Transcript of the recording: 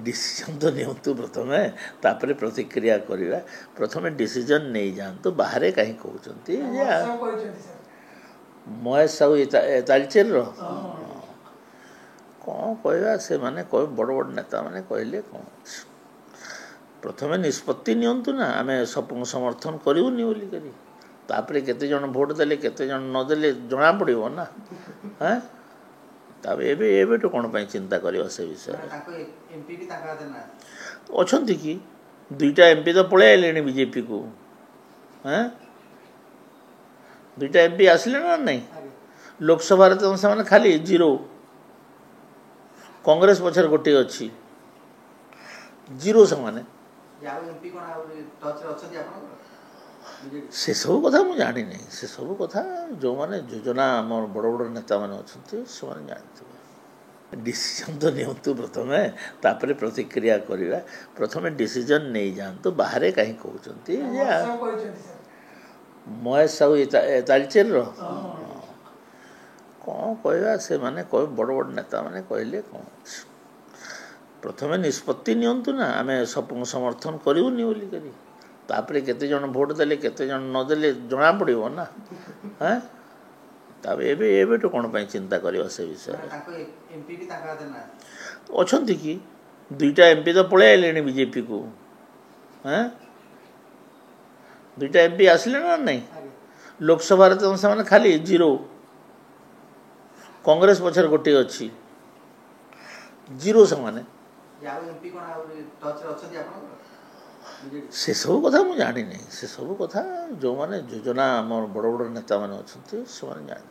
Decision तो नियंतु प्रथमे तापर प्रतिक्रिया करिबा प्रथमे डिसीजन नहीं जानतु बाहरे कहीं कहउचंती महेश साहू तालचेर रो कौन कहवा से माने कोई बड़ बड़ नेता माने कहले कौन प्रथमे निष्पत्ति नियंतु ना आम सब समर्थन करूनी बोली करी तापर केते जन भोट देले केते जन न देले जना पड़िबो ना हैं तब एबे तो कौन चिंता करवा से विषय अच्छा कि दुईटा एमपी तो पलि आइले बीजेपी को हैं दुईटा एमपी आसिले ना नहीं लोकसभा तो से खाली जीरो कांग्रेस पछर गोटे अच्छी जीरो से से सब कथा मुझे जानी नहीं से सब कथा जो माने योजना आम बड़ बड़ नेता मैंने अच्छा से जानते डिसीजन तो नियंतु प्रथमे तापर प्रतिक्रिया करिबा प्रथमे डिसीजन नहीं जानतु बाहरे कहीं कहउचंती महेश साहू तालचेर रो कौन कहवा से माने कोई बड़ बड़ नेता माने कहले कौन प्रथमे निष्पत्ति नियंतु ना आम सब समर्थन करूनी बोली करी तापर केते जन भोट देले केते जन न देले जना पड़िबो ना हैं तब एबे तो कौन चिंता करवा से विषय अच्छा कि दुईटा एमपी तो पलि आइले बीजेपी को हैं दुईटा एमपी आसिले ना नहीं लोकसभा तो से खाली जीरो कांग्रेस पछर गोटे अच्छी जीरो से सब कथा मुझे जानी नहीं से सब कथा जो माने योजना आम बड़ बड़ नेता मैंने अच्छा से जानते।